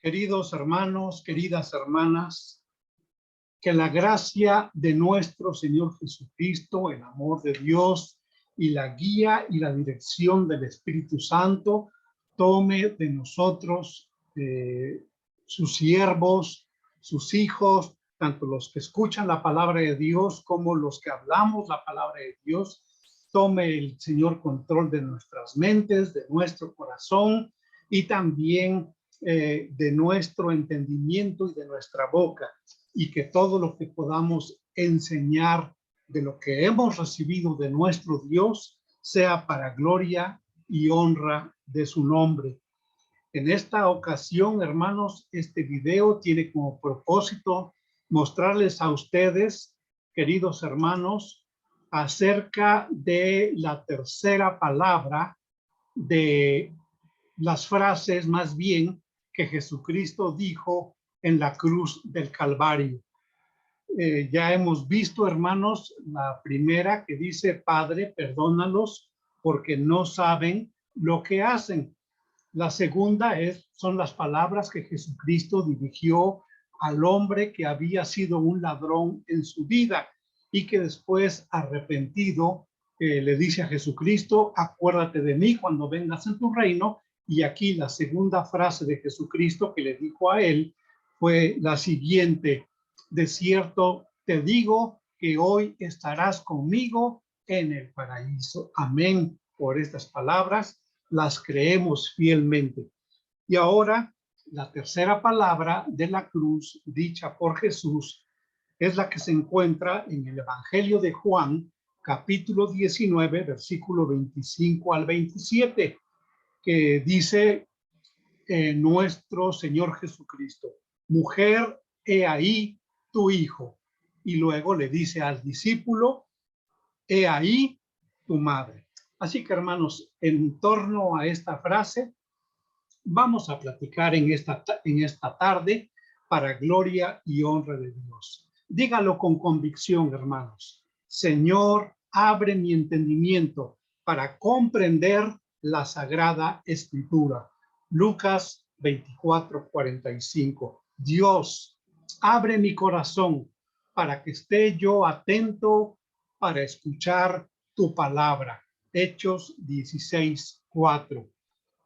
Queridos hermanos, queridas hermanas, que la gracia de nuestro Señor Jesucristo, el amor de Dios y la guía y la dirección del Espíritu Santo tome de nosotros, sus siervos, sus hijos, tanto los que escuchan la palabra de Dios como los que hablamos la palabra de Dios. Tome el Señor control de nuestras mentes, de nuestro corazón y también de nuestro entendimiento y de nuestra boca, y que todo lo que podamos enseñar de lo que hemos recibido de nuestro Dios sea para gloria y honra de su nombre. En esta ocasión, hermanos, este video tiene como propósito mostrarles a ustedes, queridos hermanos, acerca de la tercera palabra de las frases, más bien, que Jesucristo dijo en la cruz del Calvario. Ya hemos visto, hermanos, la primera que dice: Padre, perdónalos porque no saben lo que hacen. La segunda son las palabras que Jesucristo dirigió al hombre que había sido un ladrón en su vida y que después, arrepentido, le dice a Jesucristo: acuérdate de mí cuando vengas en tu reino. Y aquí la segunda frase de Jesucristo que le dijo a él fue la siguiente: de cierto te digo que hoy estarás conmigo en el paraíso. Amén. Por estas palabras las creemos fielmente. Y ahora, la tercera palabra de la cruz dicha por Jesús es la que se encuentra en el Evangelio de Juan, capítulo 19, versículo 25 al 27, que dice nuestro Señor Jesucristo: mujer, he ahí tu hijo. Y luego le dice al discípulo: he ahí tu madre. Así que, hermanos, en torno a esta frase vamos a platicar en esta tarde, para gloria y honra de Dios. Dígalo con convicción, hermanos: Señor, abre mi entendimiento para comprender la Sagrada Escritura. Lucas 24:45. Dios, abre mi corazón para que esté yo atento para escuchar tu palabra. Hechos 16:4.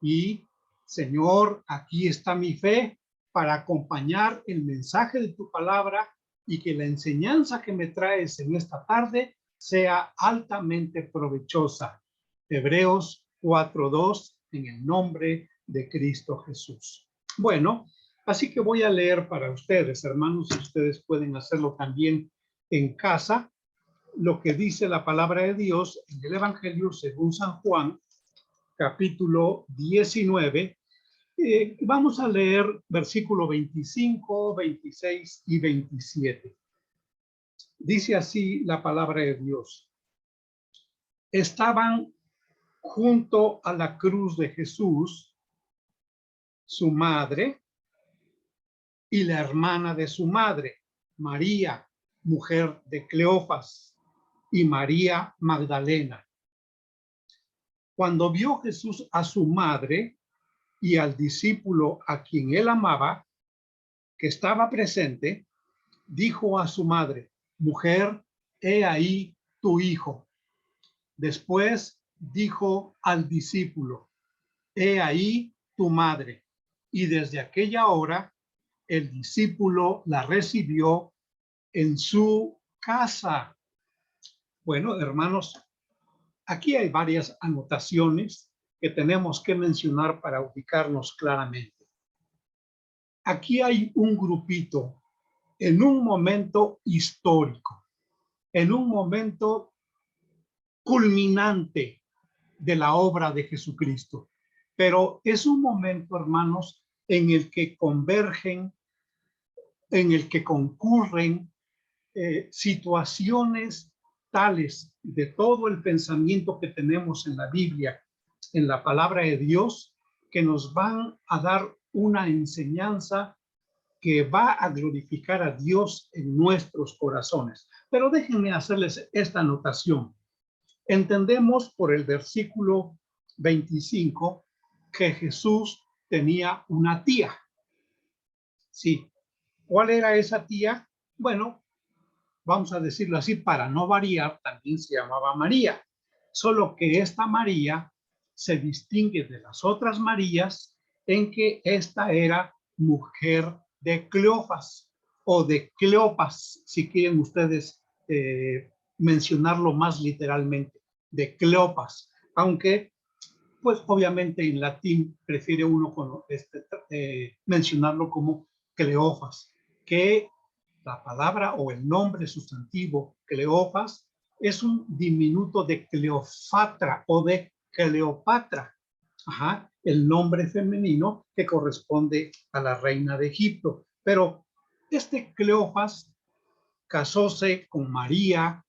Y Señor, aquí está mi fe para acompañar el mensaje de tu palabra y que la enseñanza que me traes en esta tarde sea altamente provechosa. Hebreos 4:2, en el nombre de Cristo Jesús. Bueno, así que voy a leer para ustedes, hermanos, y ustedes pueden hacerlo también en casa, lo que dice la palabra de Dios en el Evangelio según San Juan, capítulo 19. Vamos a leer versículo 25, 26 y 27. Dice así la palabra de Dios: estaban junto a la cruz de Jesús su madre y la hermana de su madre, María, mujer de Cleofas, y María Magdalena. Cuando vio Jesús a su madre y al discípulo a quien él amaba, que estaba presente, dijo a su madre: mujer, he ahí tu hijo. Después dijo al discípulo: he ahí tu madre. Y desde aquella hora el discípulo la recibió en su casa. Bueno, hermanos, aquí hay varias anotaciones que tenemos que mencionar para ubicarnos claramente. Aquí hay un grupito en un momento histórico, en un momento culminante de la obra de Jesucristo. Pero es un momento, hermanos, en el que convergen, en el que concurren situaciones tales de todo el pensamiento que tenemos en la Biblia, en la palabra de Dios, que nos van a dar una enseñanza que va a glorificar a Dios en nuestros corazones. Pero déjenme hacerles esta anotación. Entendemos por el versículo 25 que Jesús tenía una tía. Sí. ¿Cuál era esa tía? Bueno, vamos a decirlo así, para no variar, también se llamaba María. Solo que esta María se distingue de las otras Marías en que esta era mujer de Cleofas o de Cleopas, si quieren ustedes mencionarlo más literalmente, de Cleopas, aunque pues obviamente en latín prefiere uno mencionarlo como Cleofas, que la palabra o el nombre sustantivo Cleofas es un diminuto de Cleofatra o de Cleopatra, ajá, el nombre femenino que corresponde a la reina de Egipto. Pero este Cleofas casóse con María,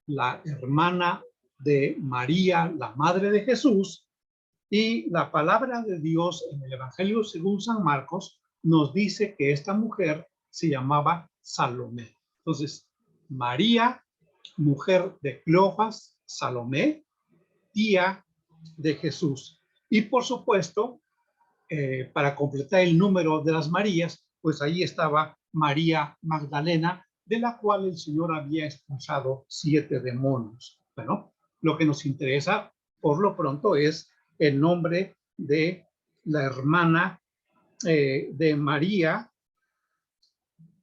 la hermana de María, la madre de Jesús, y la palabra de Dios en el Evangelio según San Marcos nos dice que esta mujer se llamaba Salomé. Entonces, María, mujer de Cleofas, Salomé, tía de Jesús. Y por supuesto, para completar el número de las Marías, pues ahí estaba María Magdalena, de la cual el Señor había expulsado 7 demonios. Bueno, lo que nos interesa por lo pronto es el nombre de la hermana de María,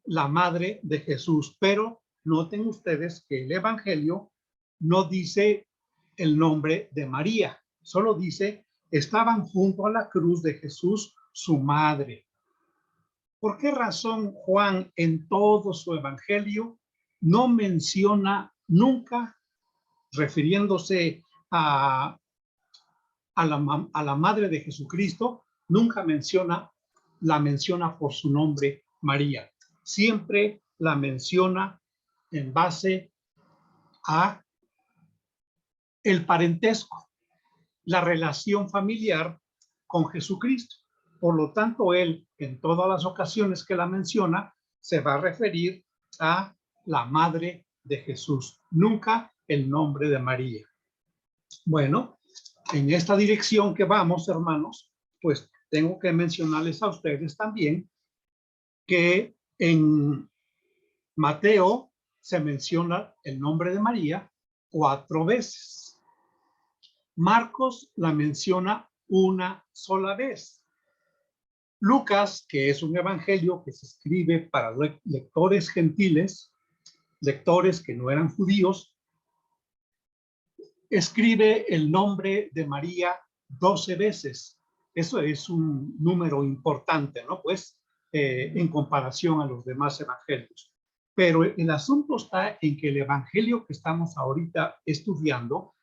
la madre de Jesús. Pero noten ustedes que el Evangelio no dice el nombre de María, solo dice, estaban junto a la cruz de Jesús, su madre. ¿Por qué razón Juan en todo su Evangelio no menciona nunca, refiriéndose a la madre de Jesucristo, nunca la menciona por su nombre María? Siempre la menciona en base a el parentesco, la relación familiar con Jesucristo. Por lo tanto, él, en todas las ocasiones que la menciona, se va a referir a la madre de Jesús, nunca el nombre de María. Bueno, en esta dirección que vamos, hermanos, pues tengo que mencionarles a ustedes también que en Mateo se menciona el nombre de María 4 veces. Marcos la menciona una sola vez. Lucas, que es un evangelio que se escribe para lectores gentiles, lectores que no eran judíos, escribe el nombre de María 12 veces. Eso es un número importante, ¿no? Pues en comparación a los demás evangelios. Pero el asunto está en que el evangelio que estamos ahorita estudiando,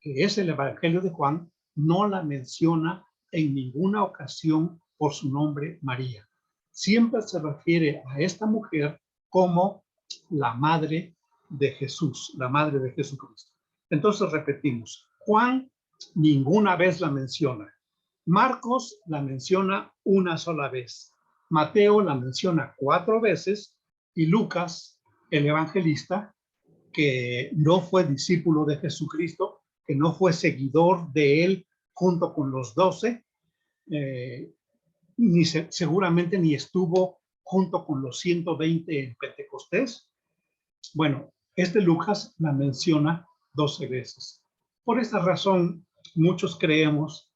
que es el evangelio de Juan, no la menciona en ninguna ocasión por su nombre María. Siempre se refiere a esta mujer como la madre de Jesús, la madre de Jesucristo. Entonces repetimos, Juan ninguna vez la menciona. Marcos la menciona una sola vez. Mateo la menciona 4 veces y Lucas, el evangelista, que no fue discípulo de Jesucristo, que no fue seguidor de él junto con los 12, seguramente ni estuvo junto con los 120 en Pentecostés. Bueno, este Lucas la menciona 12 veces. Por esta razón, muchos creemos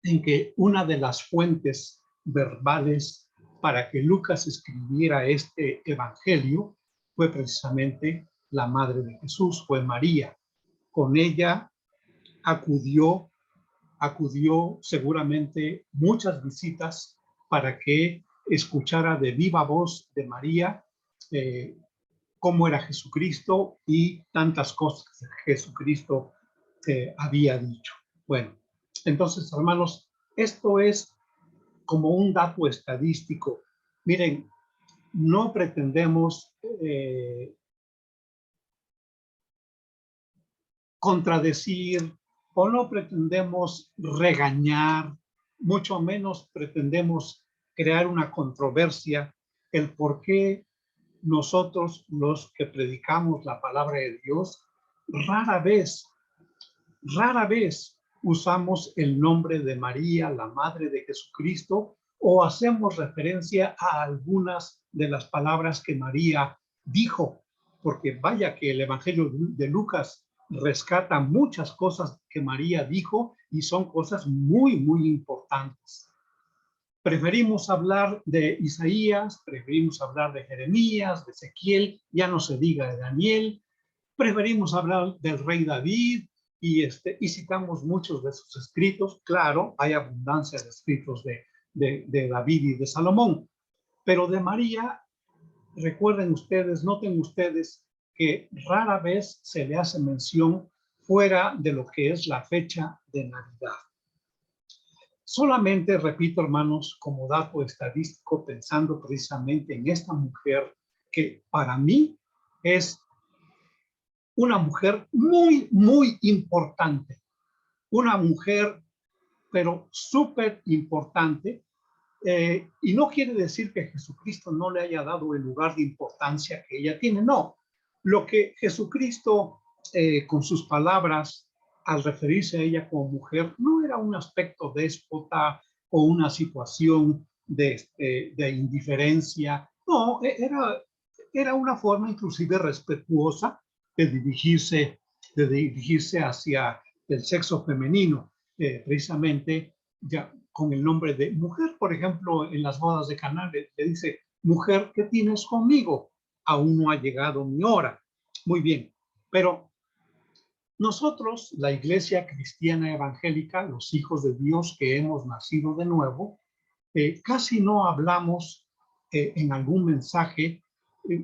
en que una de las fuentes verbales para que Lucas escribiera este evangelio fue precisamente la madre de Jesús, fue María. Con ella acudió seguramente muchas visitas para que escuchara de viva voz de María cómo era Jesucristo y tantas cosas que Jesucristo había dicho. Bueno, entonces, hermanos, esto es como un dato estadístico. Miren, no pretendemos contradecir o no pretendemos regañar, mucho menos pretendemos crear una controversia, el por qué nosotros los que predicamos la palabra de Dios rara vez usamos el nombre de María, la madre de Jesucristo, o hacemos referencia a algunas de las palabras que María dijo, porque vaya que el Evangelio de Lucas rescata muchas cosas que María dijo y son cosas muy, muy importantes. Preferimos hablar de Isaías, preferimos hablar de Jeremías, de Ezequiel, ya no se diga de Daniel, preferimos hablar del rey David y citamos muchos de sus escritos. Claro, hay abundancia de escritos de David y de Salomón, pero de María, recuerden ustedes, noten ustedes que rara vez se le hace mención fuera de lo que es la fecha de Navidad. Solamente, repito, hermanos, como dato estadístico, pensando precisamente en esta mujer que para mí es una mujer muy, muy importante. Una mujer, pero súper importante. Y no quiere decir que Jesucristo no le haya dado el lugar de importancia que ella tiene. No. Lo que Jesucristo, con sus palabras, al referirse a ella como mujer, no era un aspecto déspota o una situación de indiferencia. No, era una forma inclusive respetuosa de dirigirse hacia el sexo femenino, precisamente ya con el nombre de mujer. Por ejemplo, en las bodas de Caná le dice, mujer, ¿qué tienes conmigo? Aún no ha llegado mi hora. Muy bien, pero nosotros, la Iglesia Cristiana Evangélica, los hijos de Dios que hemos nacido de nuevo, casi no hablamos en algún mensaje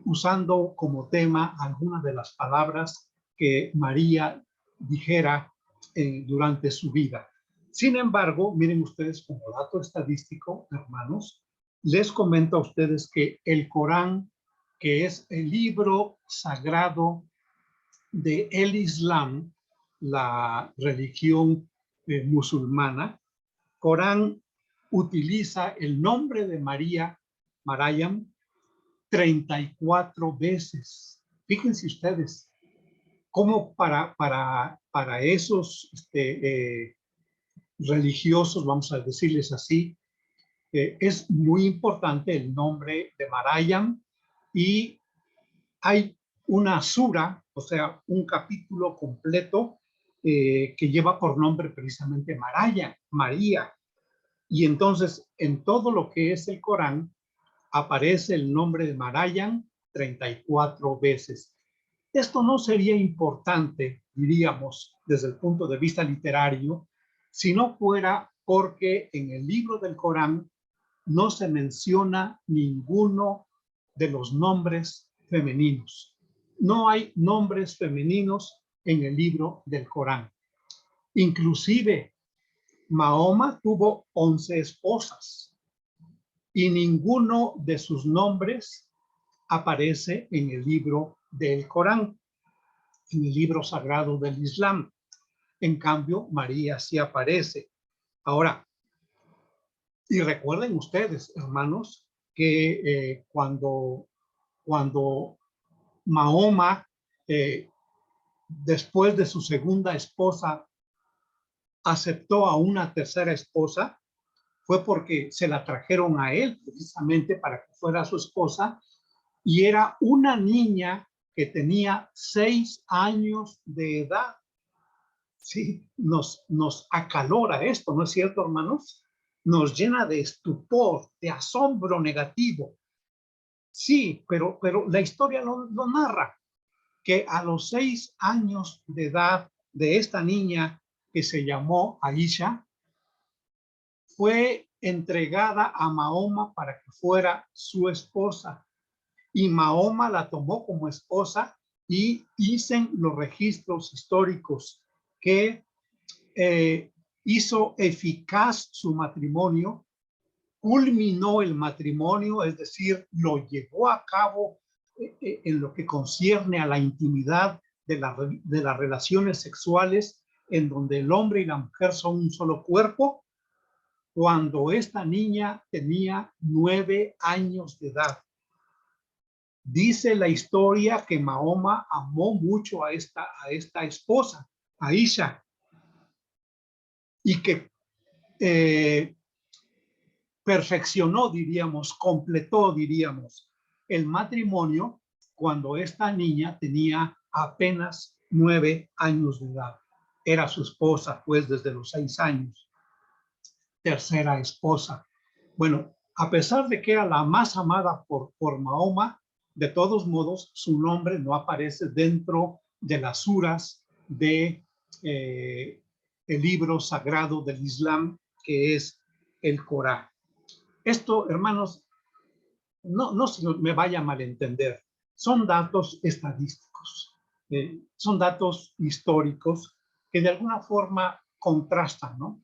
usando como tema algunas de las palabras que María dijera durante su vida. Sin embargo, miren ustedes como dato estadístico, hermanos, les comento a ustedes que el Corán, que es el libro sagrado del Islam, la religión musulmana, Corán utiliza el nombre de María, Marayam, 34 veces. Fíjense ustedes, cómo para esos religiosos, vamos a decirles así, es muy importante el nombre de Marayam, y hay una sura, o sea, un capítulo completo que lleva por nombre precisamente Marayam, María. Y entonces, en todo lo que es el Corán, aparece el nombre de Marayam 34 veces. Esto no sería importante, diríamos, desde el punto de vista literario, si no fuera porque en el libro del Corán no se menciona ninguno de los nombres femeninos. No hay nombres femeninos en el libro del Corán. Inclusive, Mahoma tuvo 11 esposas y ninguno de sus nombres aparece en el libro del Corán, en el libro sagrado del Islam. En cambio, María sí aparece. Ahora, y recuerden ustedes, hermanos, que cuando Mahoma, después de su segunda esposa, aceptó a una tercera esposa, fue porque se la trajeron a él precisamente para que fuera su esposa, y era una niña que tenía 6 años de edad. Sí, nos acalora esto, ¿no es cierto, hermanos? Nos llena de estupor, de asombro negativo. Sí, pero la historia lo narra, que a los 6 años de edad de esta niña que se llamó Aisha, fue entregada a Mahoma para que fuera su esposa. Y Mahoma la tomó como esposa, y dicen los registros históricos que hizo eficaz su matrimonio, culminó el matrimonio, es decir, lo llevó a cabo en lo que concierne a la intimidad de las relaciones sexuales, en donde el hombre y la mujer son un solo cuerpo, cuando esta niña tenía 9 años de edad. Dice la historia que Mahoma amó mucho a esta esposa, Aisha, y que perfeccionó, diríamos, completó, diríamos, el matrimonio cuando esta niña tenía apenas 9 años de edad. Era su esposa, pues, desde los 6 años. Tercera esposa. Bueno, a pesar de que era la más amada por Mahoma, de todos modos, su nombre no aparece dentro de las suras de el libro sagrado del Islam, que es el Corán. Esto, hermanos, no se me vaya a malentender, son datos estadísticos, son datos históricos que de alguna forma contrastan, ¿no?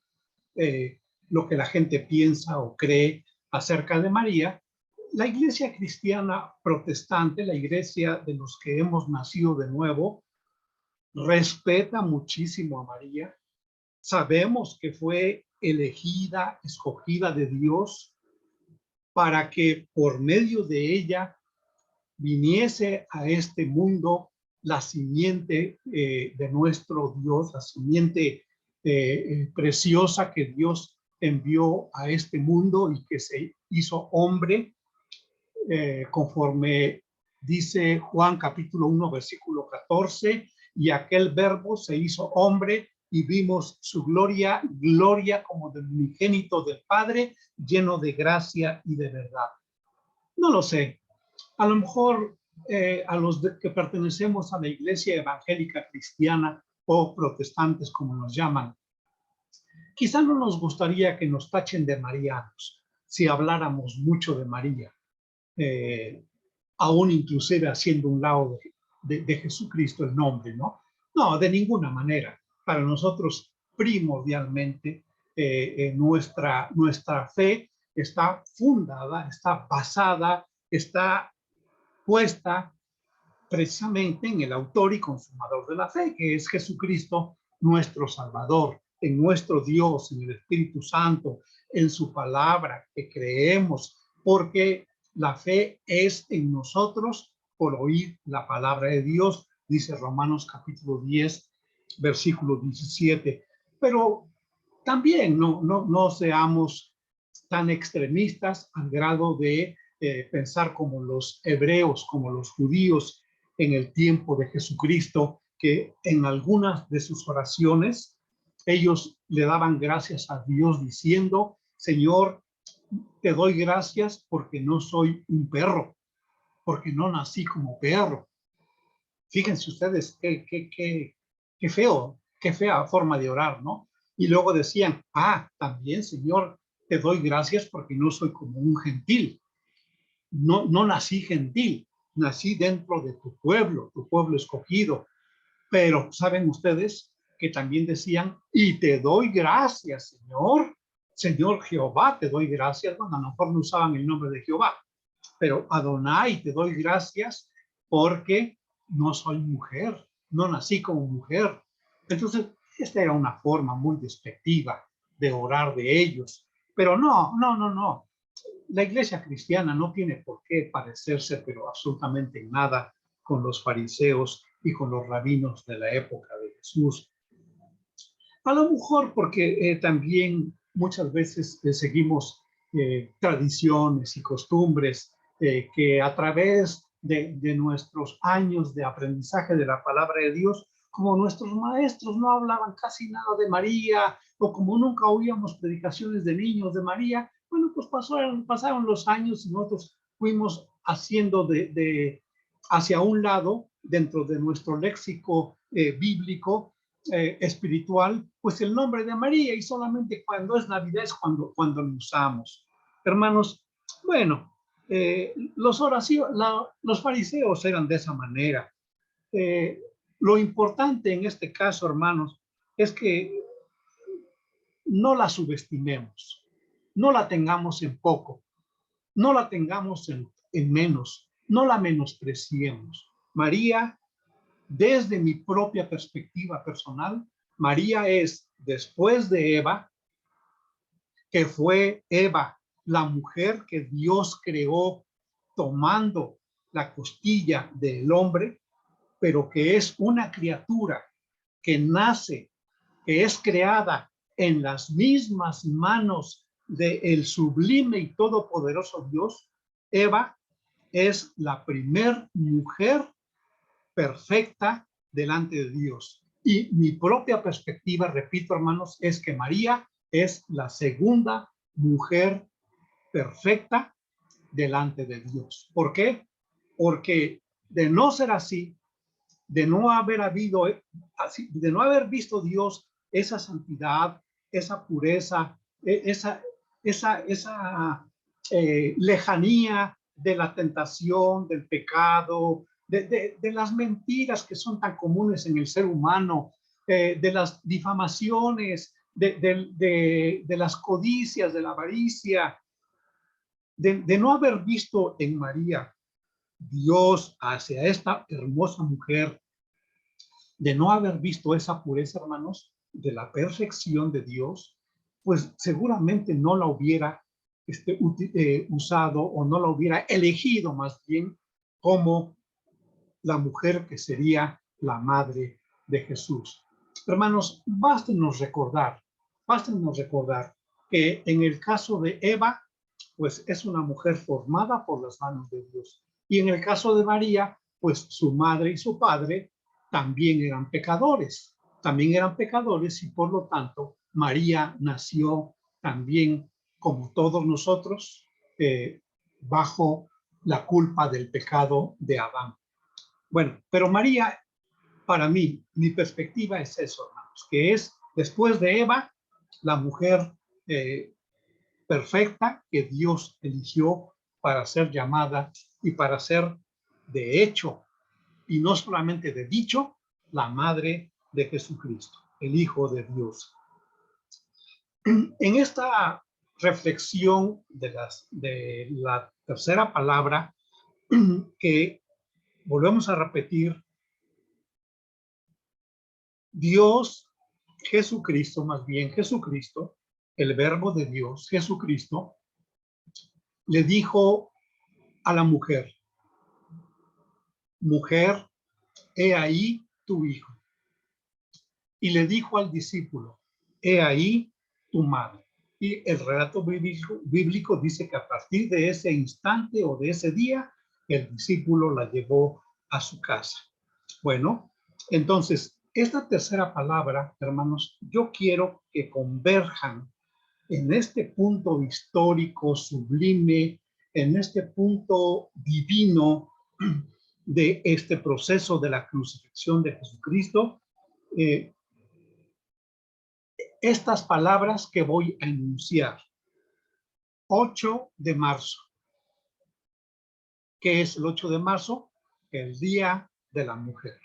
Lo que la gente piensa o cree acerca de María. La iglesia cristiana protestante, la iglesia de los que hemos nacido de nuevo, respeta muchísimo a María. Sabemos que fue elegida, escogida de Dios para que por medio de ella viniese a este mundo la simiente de nuestro Dios, la simiente preciosa que Dios envió a este mundo y que se hizo hombre, conforme dice Juan capítulo 1, versículo 14, y aquel verbo se hizo hombre y vimos su gloria, gloria como del unigénito del Padre, lleno de gracia y de verdad. No lo sé. A lo mejor a los que pertenecemos a la iglesia evangélica cristiana o protestantes, como nos llaman, quizá no nos gustaría que nos tachen de marianos si habláramos mucho de María, aún inclusive haciendo un lado de Jesucristo el nombre, ¿no? No, de ninguna manera. Para nosotros, primordialmente, nuestra fe está fundada, está basada, está puesta precisamente en el autor y consumador de la fe, que es Jesucristo, nuestro Salvador, en nuestro Dios, en el Espíritu Santo, en su palabra que creemos, porque la fe es en nosotros por oír la palabra de Dios, dice Romanos capítulo 10, versículo 17. Pero también no seamos tan extremistas al grado de pensar como los hebreos, como los judíos en el tiempo de Jesucristo, que en algunas de sus oraciones ellos le daban gracias a Dios diciendo: Señor, te doy gracias porque no soy un perro, porque no nací como perro. Fíjense ustedes qué feo, qué fea forma de orar, ¿no? Y luego decían: también, Señor, te doy gracias porque no soy como un gentil. No nací gentil, nací dentro de tu pueblo escogido. Pero saben ustedes que también decían: y te doy gracias, Señor Jehová, te doy gracias. Bueno, a lo mejor no usaban el nombre de Jehová, pero Adonai, te doy gracias porque no soy mujer, no nací como mujer. Entonces, esta era una forma muy despectiva de orar de ellos. Pero no. La iglesia cristiana no tiene por qué parecerse, pero absolutamente en nada, con los fariseos y con los rabinos de la época de Jesús. A lo mejor porque también muchas veces seguimos tradiciones y costumbres que a través de nuestros años de aprendizaje de la palabra de Dios, como nuestros maestros no hablaban casi nada de María, o como nunca oíamos predicaciones de niños de María, bueno, pues pasaron los años y nosotros fuimos haciendo hacia un lado, dentro de nuestro léxico bíblico, espiritual, pues el nombre de María, y solamente cuando es Navidad es cuando lo usamos. Hermanos, bueno, los fariseos eran de esa manera. Lo importante en este caso, hermanos, es que no la subestimemos, no la tengamos en poco, no la tengamos en menos, no la menospreciemos. María, desde mi propia perspectiva personal, María es, después de Eva, que fue Eva, la mujer que Dios creó tomando la costilla del hombre, pero que es una criatura que nace, que es creada en las mismas manos del sublime y todopoderoso Dios, Eva es la primer mujer perfecta delante de Dios. Y mi propia perspectiva, repito, hermanos, es que María es la segunda mujer perfecta delante de Dios. ¿Por qué? Porque de no ser así, de no haber habido, de no haber visto Dios esa santidad, esa pureza, esa lejanía de la tentación, del pecado, de las mentiras que son tan comunes en el ser humano, de las difamaciones, de las codicias, de la avaricia, de no haber visto en María Dios hacia esta hermosa mujer, de no haber visto esa pureza, hermanos, de la perfección de Dios, pues seguramente no la hubiera usado o no la hubiera elegido más bien como la mujer que sería la madre de Jesús. Hermanos, bástenos recordar que en el caso de Eva, pues es una mujer formada por las manos de Dios. Y en el caso de María, pues su madre y su padre también eran pecadores. Y por lo tanto María nació también como todos nosotros bajo la culpa del pecado de Adán. Bueno, pero María, para mí, mi perspectiva es eso, hermanos, que es después de Eva, la mujer perfecta que Dios eligió para ser llamada y para ser de hecho, y no solamente de dicho, la madre de Jesucristo, el Hijo de Dios. En esta reflexión de la tercera palabra, que volvemos a repetir, Dios, Jesucristo, más bien Jesucristo, el verbo de Dios, Jesucristo, le dijo a la mujer, mujer, he ahí tu hijo. Y le dijo al discípulo, he ahí tu madre. Y el relato bíblico dice que a partir de ese instante o de ese día, el discípulo la llevó a su casa. Bueno, entonces, esta tercera palabra, hermanos, yo quiero que converjan en este punto histórico, sublime, en este punto divino de este proceso de la crucifixión de Jesucristo, estas palabras que voy a enunciar. 8 de marzo. ¿Qué es el 8 de marzo? El Día de la Mujer.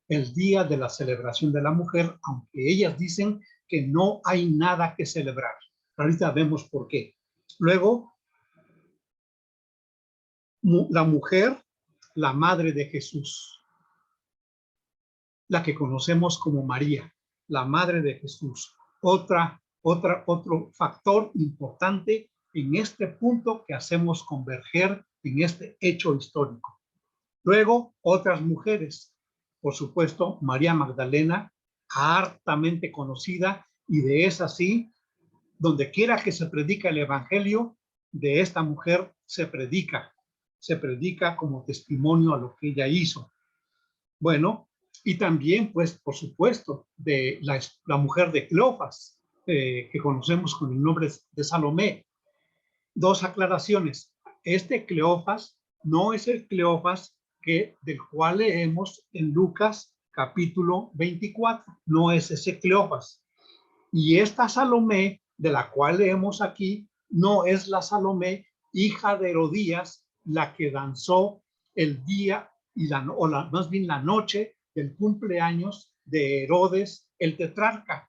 El día de la celebración de la mujer, aunque ellas dicen que no hay nada que celebrar. Ahorita vemos por qué. Luego, la mujer, la madre de Jesús, la que conocemos como María, la madre de Jesús. Otro factor importante en este punto que hacemos converger en este hecho histórico. Luego, otras mujeres, por supuesto, María Magdalena, hartamente conocida, y de esa sí, donde quiera que se predica el evangelio, de esta mujer se predica como testimonio a lo que ella hizo. Bueno, y también, pues, por supuesto, de la mujer de Cleofas, que conocemos con el nombre de Salomé. Dos aclaraciones. Este Cleofas no es el Cleofas del cual leemos en Lucas capítulo 24. No es ese Cleofas. Y esta Salomé, de la cual leemos aquí, no es la Salomé, hija de Herodías, la que danzó el día más bien la noche del cumpleaños de Herodes el tetrarca,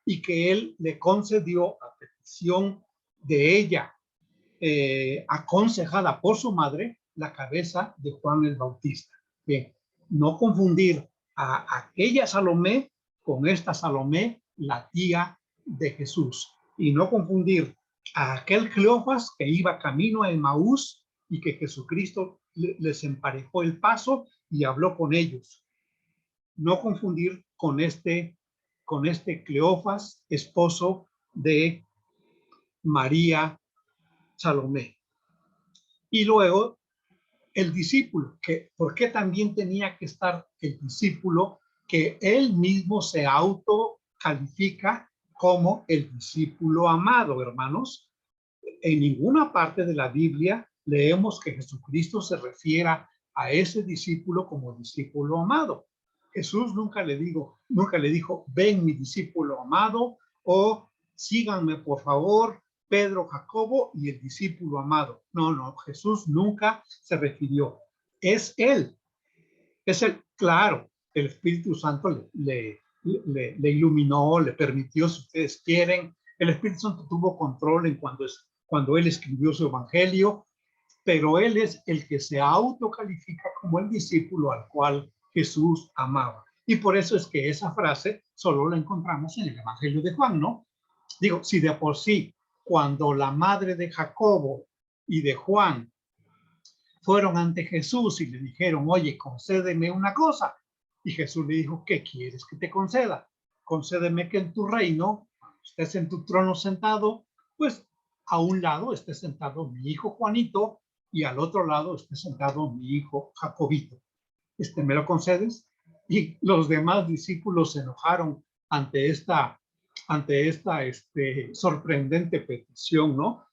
y que él le concedió a petición de ella, aconsejada por su madre, la cabeza de Juan el Bautista. Bien, no confundir a aquella Salomé con esta Salomé, la tía de Jesús, y no confundir a aquel Cleofas que iba camino a Emaús y que Jesucristo les emparejó el paso y habló con ellos. No confundir con este Cleofas, esposo de María, Salomé. Y luego el discípulo, que ¿por qué también tenía que estar el discípulo que él mismo se autocalifica como el discípulo amado, hermanos? En ninguna parte de la Biblia leemos que Jesucristo se refiera a ese discípulo como discípulo amado. Jesús nunca le dijo, ven mi discípulo amado, o síganme por favor, Pedro, Jacobo y el discípulo amado. No, no, Jesús nunca se refirió. Es él, claro, el Espíritu Santo le iluminó, le permitió, si ustedes quieren. El Espíritu Santo tuvo control en cuando él escribió su evangelio, pero él es el que se autocalifica como el discípulo al cual Jesús amaba. Y por eso es que esa frase solo la encontramos en el evangelio de Juan, ¿no? Digo, si de por sí, cuando la madre de Jacobo y de Juan fueron ante Jesús y le dijeron, oye, concédeme una cosa. Y Jesús le dijo, ¿qué quieres que te conceda? Concédeme que en tu reino, cuando estés en tu trono sentado, pues a un lado esté sentado mi hijo Juanito y al otro lado esté sentado mi hijo Jacobito. ¿Me lo concedes? Y los demás discípulos se enojaron ante esta sorprendente petición, ¿no?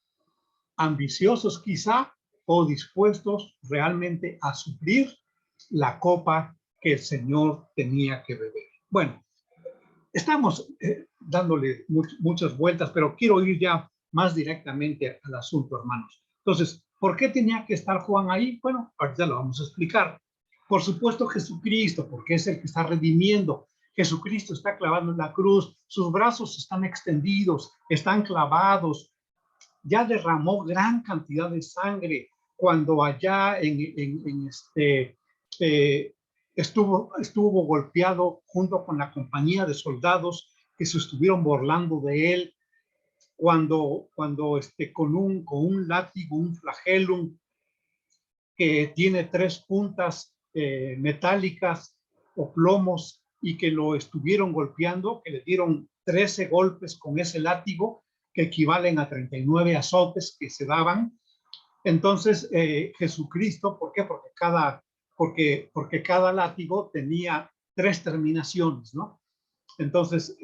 Ambiciosos quizá, o dispuestos realmente a suplir la copa que el Señor tenía que beber. Bueno, estamos dándole muchas vueltas, pero quiero ir ya más directamente al asunto, hermanos. Entonces, ¿por qué tenía que estar Juan ahí? Bueno, ahorita lo vamos a explicar. Por supuesto, Jesucristo, porque es el que está redimiendo. Jesucristo está clavado en la cruz, sus brazos están extendidos, están clavados, ya derramó gran cantidad de sangre cuando allá estuvo golpeado junto con la compañía de soldados que se estuvieron burlando de él, cuando con un látigo, un flagellum que tiene 3 puntas metálicas o plomos y que lo estuvieron golpeando, que le dieron 13 golpes con ese látigo, que equivalen a 39 azotes que se daban. Entonces, Jesucristo, ¿por qué? Porque cada látigo tenía 3 terminaciones, ¿no? Entonces,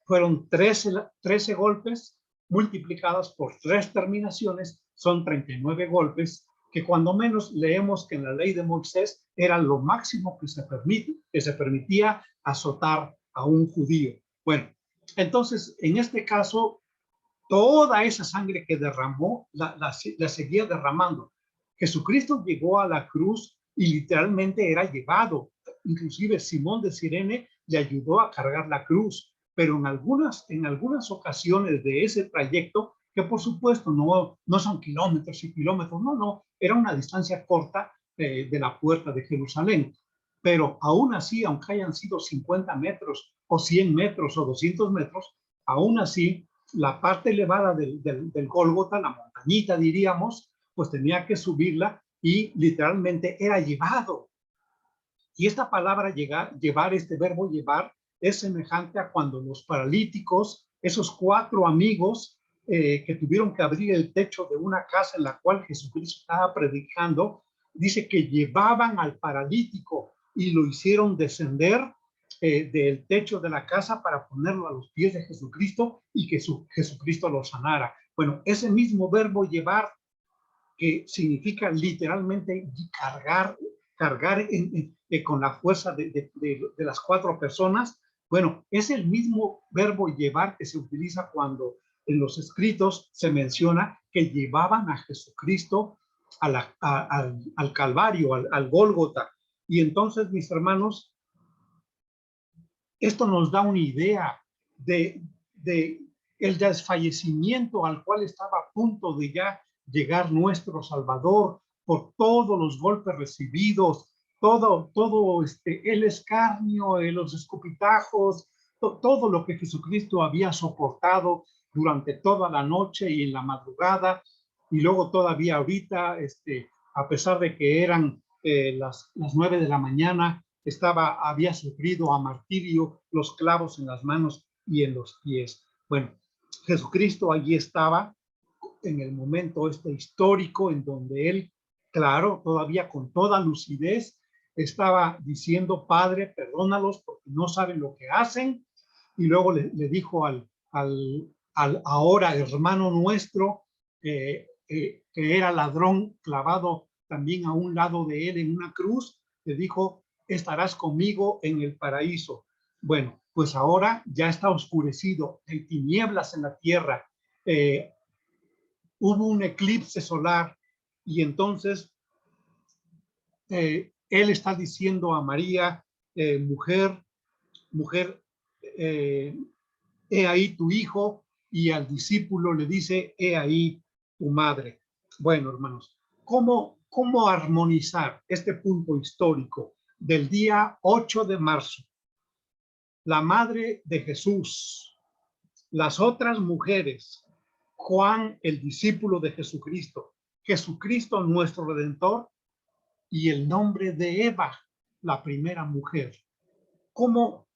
fueron 13 golpes multiplicadas por 3 terminaciones, son 39 golpes, que cuando menos leemos que en la ley de Moisés era lo máximo que se permitía azotar a un judío. Bueno, entonces, en este caso, toda esa sangre que derramó, la seguía derramando. Jesucristo llegó a la cruz y literalmente era llevado. Inclusive Simón de Cirene le ayudó a cargar la cruz, pero en algunas ocasiones de ese trayecto, que por supuesto no son kilómetros y kilómetros, no, era una distancia corta de la puerta de Jerusalén. Pero aún así, aunque hayan sido 50 metros o 100 metros o 200 metros, aún así, la parte elevada del Gólgota, la montañita diríamos, pues tenía que subirla y literalmente era llevado. Y esta palabra llevar, este verbo llevar, es semejante a cuando los paralíticos, esos 4 amigos que tuvieron que abrir el techo de una casa en la cual Jesucristo estaba predicando, dice que llevaban al paralítico y lo hicieron descender del techo de la casa para ponerlo a los pies de Jesucristo y que Jesucristo lo sanara. Bueno, ese mismo verbo llevar, que significa literalmente cargar con la fuerza de las 4 personas, bueno, es el mismo verbo llevar que se utiliza cuando en los escritos se menciona que llevaban a Jesucristo al Calvario, al Gólgota. Y entonces, mis hermanos, esto nos da una idea de el desfallecimiento al cual estaba a punto de ya llegar nuestro Salvador por todos los golpes recibidos, todo el escarnio, los escupitajos, todo lo que Jesucristo había soportado durante toda la noche y en la madrugada, y luego todavía ahorita, a pesar de que eran las 9 de la mañana, había sufrido a martirio los clavos en las manos y en los pies. Bueno, Jesucristo allí estaba en el momento histórico en donde él, claro, todavía con toda lucidez, estaba diciendo: Padre, perdónalos porque no saben lo que hacen. Y luego le dijo al ahora hermano nuestro, que era ladrón, clavado también a un lado de él en una cruz, le dijo: estarás conmigo en el paraíso. Bueno, pues ahora ya está oscurecido, hay tinieblas en la tierra, hubo un eclipse solar, y entonces él está diciendo a María: mujer, mujer, he ahí tu hijo, y al discípulo le dice: he ahí tu madre. Bueno, hermanos, ¿cómo armonizar este punto histórico del día 8 de marzo? La madre de Jesús, las otras mujeres, Juan, el discípulo de Jesucristo, Jesucristo nuestro Redentor, y el nombre de Eva, la primera mujer. ¿Cómo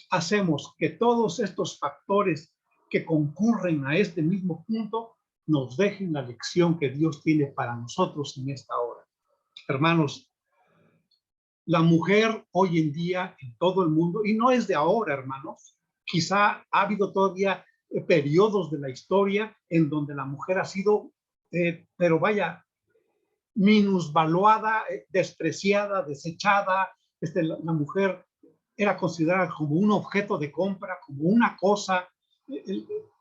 hacemos que todos estos factores que concurren a este mismo punto nos dejen la lección que Dios tiene para nosotros en esta hora? Hermanos, la mujer hoy en día en todo el mundo, y no es de ahora, hermanos, quizá ha habido todavía periodos de la historia en donde la mujer ha sido, pero vaya, minusvaluada, despreciada, desechada. La mujer era considerada como un objeto de compra, como una cosa.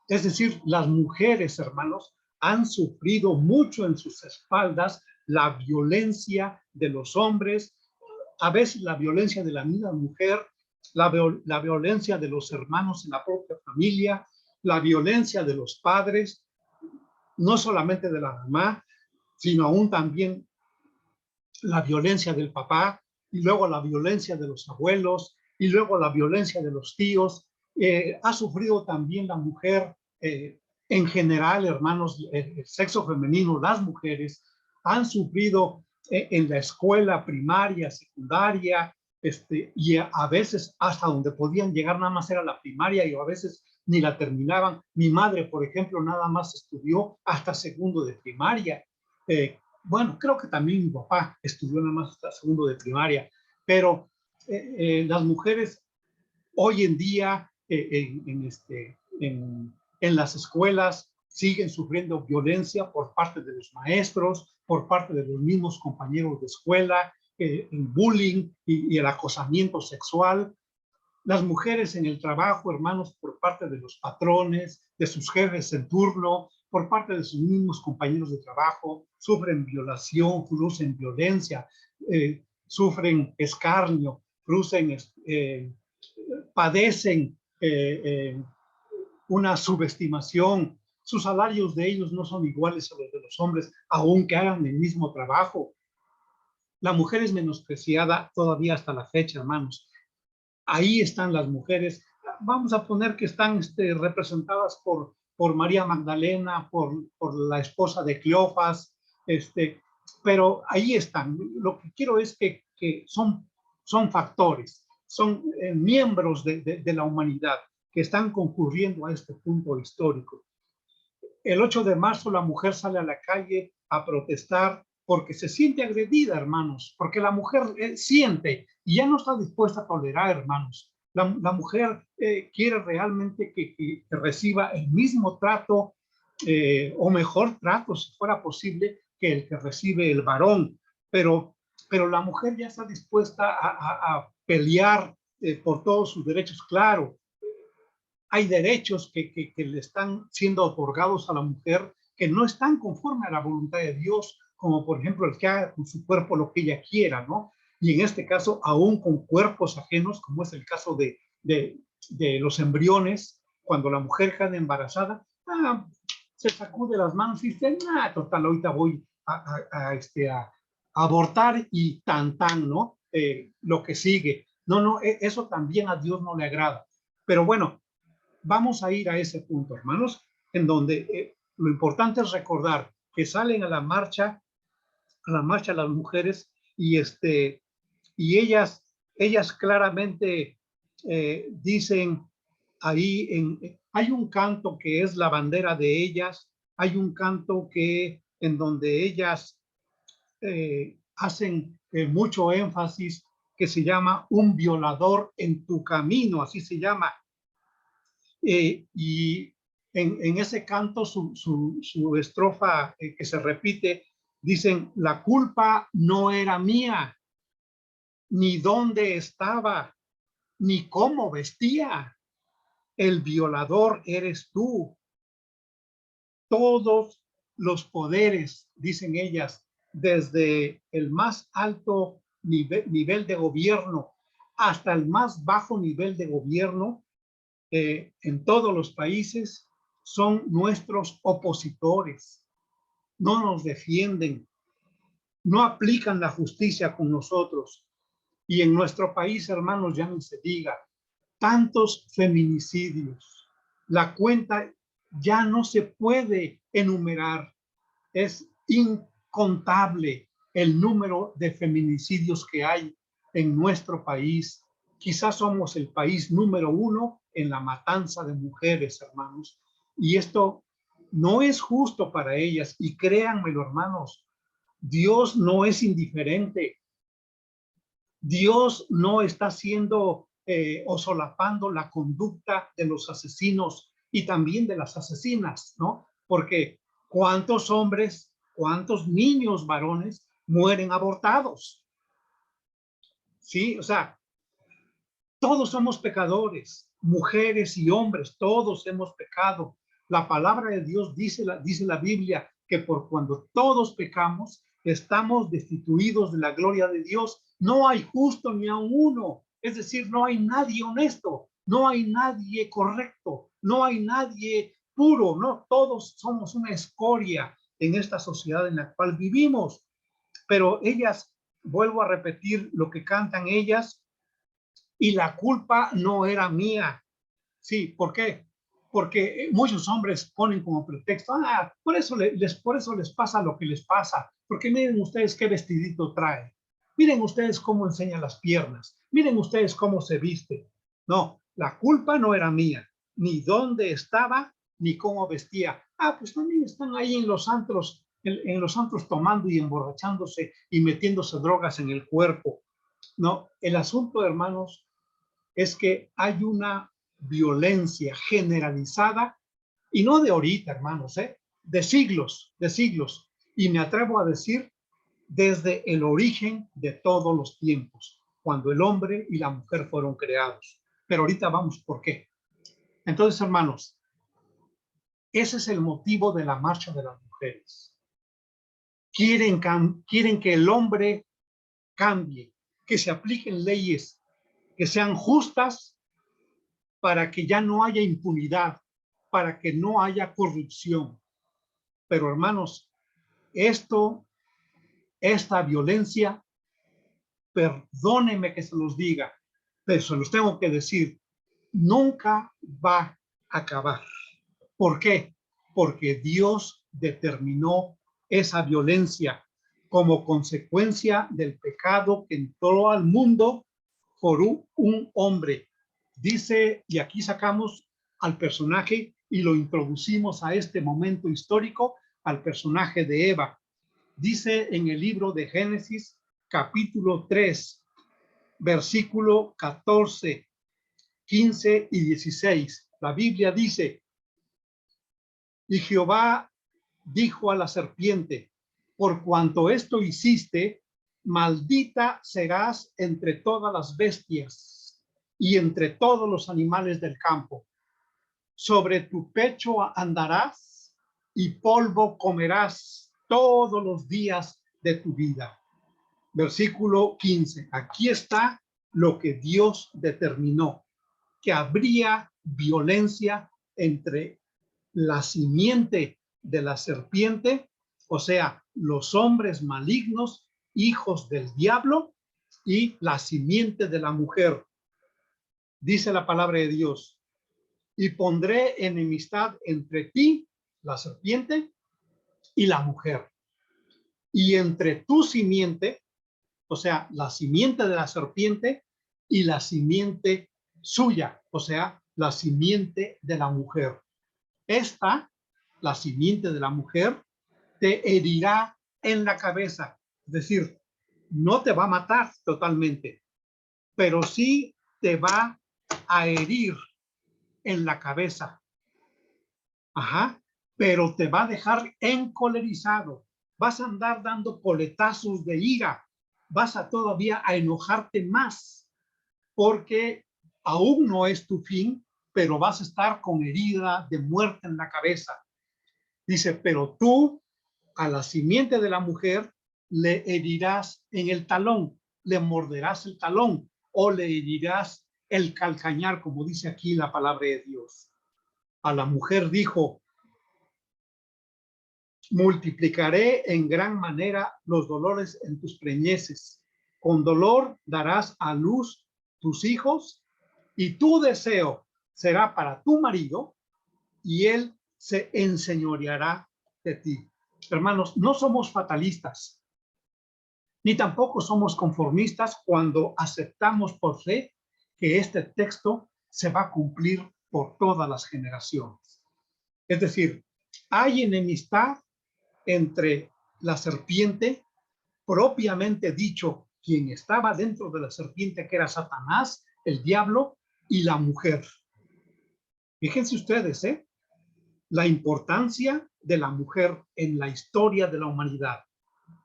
Es decir, las mujeres, hermanos, han sufrido mucho en sus espaldas la violencia de los hombres, a veces la violencia de la misma mujer, la violencia de los hermanos en la propia familia, la violencia de los padres, no solamente de la mamá, sino aún también la violencia del papá, y luego la violencia de los abuelos, y luego la violencia de los tíos. Ha sufrido también la mujer, en general, hermanos, el sexo femenino, las mujeres han sufrido en la escuela primaria, secundaria, y a veces hasta donde podían llegar nada más era la primaria, y a veces ni la terminaban. Mi madre, por ejemplo, nada más estudió hasta segundo de primaria. Bueno, creo que también mi papá estudió nada más hasta segundo de primaria, pero las mujeres hoy en día en las escuelas siguen sufriendo violencia por parte de los maestros, por parte de los mismos compañeros de escuela, el bullying y el acosamiento sexual. Las mujeres en el trabajo, hermanos, por parte de los patrones, de sus jefes en turno, por parte de sus mismos compañeros de trabajo, sufren violación, sufren violencia, sufren escarnio, padecen una subestimación. Sus salarios de ellos no son iguales a los de los hombres, aunque hagan el mismo trabajo. La mujer es menospreciada todavía hasta la fecha, hermanos. Ahí están las mujeres. Vamos a poner que están representadas por María Magdalena, por la esposa de Cleofas, pero ahí están. Lo que quiero es que son factores, son miembros de la humanidad que están concurriendo a este punto histórico. El 8 de marzo la mujer sale a la calle a protestar porque se siente agredida, hermanos, porque la mujer siente y ya no está dispuesta a tolerar, hermanos. La mujer quiere realmente que reciba el mismo trato o mejor trato, si fuera posible, que el que recibe el varón. Pero la mujer ya está dispuesta a pelear por todos sus derechos. Claro, hay derechos que le están siendo otorgados a la mujer que no están conforme a la voluntad de Dios, como por ejemplo el que haga con su cuerpo lo que ella quiera, ¿no? Y en este caso, aún con cuerpos ajenos, como es el caso de los embriones, cuando la mujer queda embarazada, se sacude las manos y dice: total, ahorita voy a abortar y tan, ¿no? Lo que sigue. No, eso también a Dios no le agrada. Pero bueno, vamos a ir a ese punto, hermanos, en donde lo importante es recordar que salen a la marcha las mujeres, y ellas claramente dicen ahí, hay un canto que es la bandera de ellas, hay un canto en donde ellas hacen mucho énfasis, que se llama Un violador en tu camino, así se llama. Y en ese canto, su estrofa que se repite, dicen: la culpa no era mía, ni dónde estaba, ni cómo vestía. El violador eres tú. Todos los poderes, dicen ellas, desde el más alto nivel de gobierno hasta el más bajo nivel de gobierno, en todos los países, son nuestros opositores. No nos defienden, no aplican la justicia con nosotros. Y en nuestro país, hermanos, ya no se diga, tantos feminicidios. La cuenta ya no se puede enumerar. Es incontable el número de feminicidios que hay en nuestro país. Quizás somos el país número 1 en la matanza de mujeres, hermanos. Y esto no es justo para ellas. Y créanmelo, hermanos, Dios no es indiferente. Dios no está haciendo o solapando la conducta de los asesinos y también de las asesinas, ¿no? Porque ¿cuántos hombres, cuántos niños varones mueren abortados? Sí, o sea, todos somos pecadores, mujeres y hombres, todos hemos pecado. La palabra de Dios dice la Biblia que por cuando todos pecamos, estamos destituidos de la gloria de Dios. No hay justo ni a uno, es decir, no hay nadie honesto, no hay nadie correcto, no hay nadie puro, no, todos somos una escoria en esta sociedad en la cual vivimos. Pero ellas, vuelvo a repetir lo que cantan ellas, y la culpa no era mía. Sí, ¿por qué? Porque muchos hombres ponen como pretexto, por eso les pasa lo que les pasa, porque miren ustedes qué vestidito trae, miren ustedes cómo enseña las piernas, miren ustedes cómo se viste. No, la culpa no era mía, ni dónde estaba, ni cómo vestía. Pues también están ahí en los antros, en los antros tomando y emborrachándose y metiéndose drogas en el cuerpo. No, el asunto, hermanos, es que hay una violencia generalizada, y no de ahorita, hermanos, de siglos, de siglos. Y me atrevo a decir, desde el origen de todos los tiempos, cuando el hombre y la mujer fueron creados. Pero ahorita vamos por qué. Entonces, hermanos, ese es el motivo de la marcha de las mujeres. Quieren que el hombre cambie, que se apliquen leyes que sean justas, para que ya no haya impunidad, para que no haya corrupción. Pero hermanos, esta violencia, perdónenme que se los diga, pero se los tengo que decir, nunca va a acabar. ¿Por qué? Porque Dios determinó esa violencia como consecuencia del pecado que entró al mundo por un hombre. Dice, y aquí sacamos al personaje y lo introducimos a este momento histórico, al personaje de Eva. Dice en el libro de Génesis, capítulo 3, versículo 14, 15 y 16. La Biblia dice: y Jehová dijo a la serpiente: por cuanto esto hiciste, maldita serás entre todas las bestias y entre todos los animales del campo. Sobre tu pecho andarás y polvo comerás todos los días de tu vida. Versículo 15. Aquí está lo que Dios determinó: que habría violencia entre la simiente de la serpiente, o sea, los hombres malignos, hijos del diablo, y la simiente de la mujer. Dice la palabra de Dios: y pondré enemistad entre ti, la serpiente, y la mujer, y entre tu simiente, o sea, la simiente de la serpiente, y la simiente suya, o sea, la simiente de la mujer. Esta la simiente de la mujer, te herirá en la cabeza. Es decir, no te va a matar totalmente, pero sí te va a herir en la cabeza. Ajá, pero te va a dejar encolerizado. Vas a andar dando coletazos de ira. Vas a todavía a enojarte más, porque aún no es tu fin, pero vas a estar con herida de muerte en la cabeza. Dice, pero tú a la simiente de la mujer le herirás en el talón, le morderás el talón o le herirás el calcañar, como dice aquí la palabra de Dios. A la mujer dijo, multiplicaré en gran manera los dolores en tus preñeces. Con dolor darás a luz tus hijos y tu deseo será para tu marido y él se enseñoreará de ti. Hermanos, no somos fatalistas, ni tampoco somos conformistas cuando aceptamos por fe que este texto se va a cumplir por todas las generaciones. Es decir, hay enemistad entre la serpiente, propiamente dicho, quien estaba dentro de la serpiente, que era Satanás, el diablo, y la mujer. Fíjense ustedes, la importancia de la mujer en la historia de la humanidad.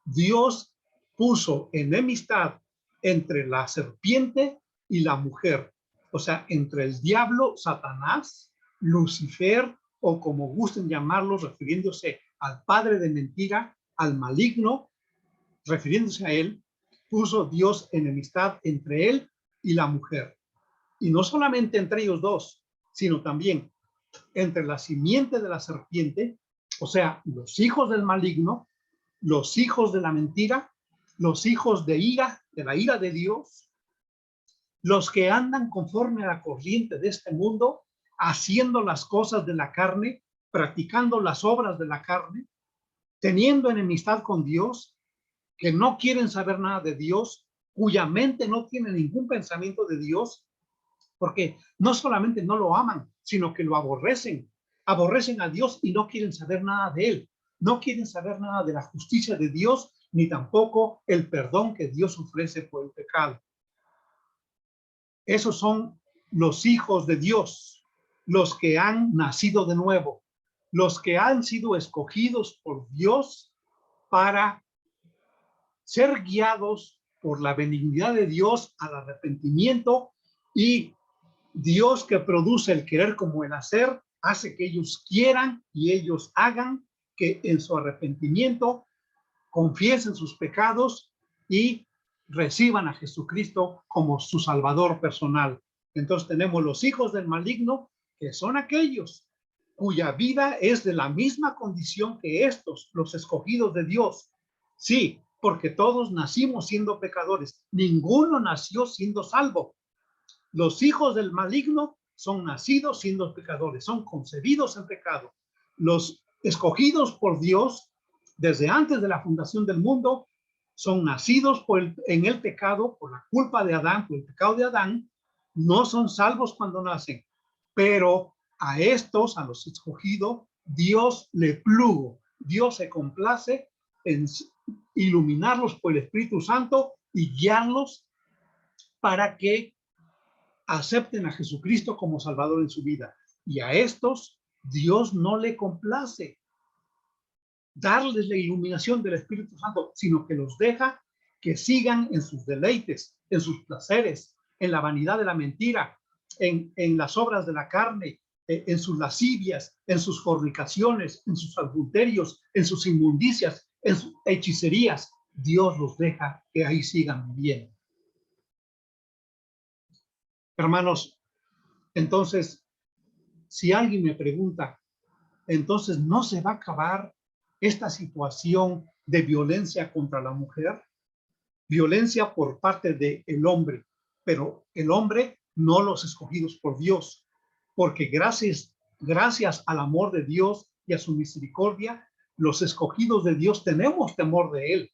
Dios puso enemistad entre la serpiente y la mujer, o sea, entre el diablo, Satanás, Lucifer, o como gusten llamarlo, refiriéndose al padre de mentira, al maligno, refiriéndose a él, puso Dios enemistad entre él y la mujer. Y no solamente entre ellos dos, sino también entre la simiente de la serpiente, o sea, los hijos del maligno, los hijos de la mentira, los hijos de la ira de Dios, los que andan conforme a la corriente de este mundo, haciendo las cosas de la carne, practicando las obras de la carne, teniendo enemistad con Dios, que no quieren saber nada de Dios, cuya mente no tiene ningún pensamiento de Dios, porque no solamente no lo aman, sino que lo aborrecen. Aborrecen a Dios y no quieren saber nada de él. No quieren saber nada de la justicia de Dios, ni tampoco el perdón que Dios ofrece por el pecado. Esos son los hijos de Dios, los que han nacido de nuevo, los que han sido escogidos por Dios para ser guiados por la benignidad de Dios al arrepentimiento, y Dios, que produce el querer como el hacer, hace que ellos quieran y ellos hagan, que en su arrepentimiento confiesen sus pecados y reciban a Jesucristo como su Salvador personal. Entonces tenemos los hijos del maligno, que son aquellos cuya vida es de la misma condición que estos, los escogidos de Dios. Sí, porque todos nacimos siendo pecadores. Ninguno nació siendo salvo. Los hijos del maligno son nacidos siendo pecadores, son concebidos en pecado. Los escogidos por Dios desde antes de la fundación del mundo son nacidos en el pecado por la culpa de Adán, por el pecado de Adán. No son salvos cuando nacen, pero a estos, a los escogidos, Dios le plugo, Dios se complace en iluminarlos por el Espíritu Santo y guiarlos para que acepten a Jesucristo como Salvador en su vida. Y a estos Dios no le complace darles la iluminación del Espíritu Santo, sino que los deja que sigan en sus deleites, en sus placeres, en la vanidad de la mentira, en las obras de la carne, en sus lascivias, en sus fornicaciones, en sus adulterios, en sus inmundicias, en sus hechicerías. Dios los deja que ahí sigan viviendo. Hermanos, entonces, si alguien me pregunta, entonces, ¿no se va a acabar esta situación de violencia contra la mujer? Violencia por parte del hombre, pero el hombre no los escogidos por Dios, porque gracias al amor de Dios y a su misericordia, los escogidos de Dios tenemos temor de él.